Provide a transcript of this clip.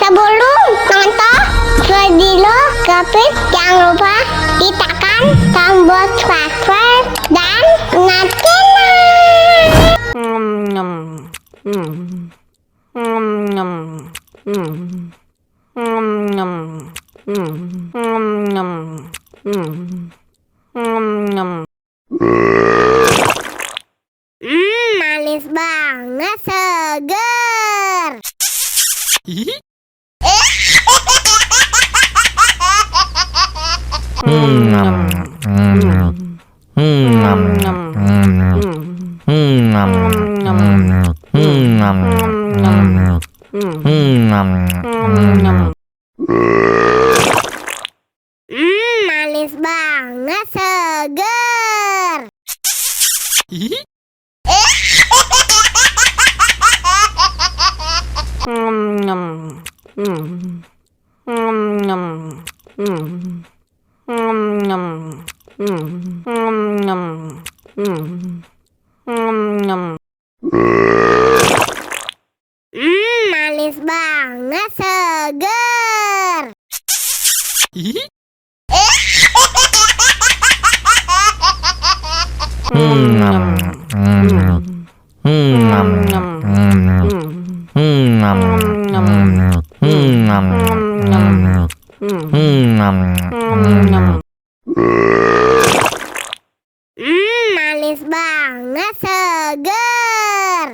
Sebelum nonton video Gapit, jangan lupa ditekan tombol subscribe dan nyalakan. Manis banget, seger. Manis banget, seger. Manis banget, seger. Manis banget, seger.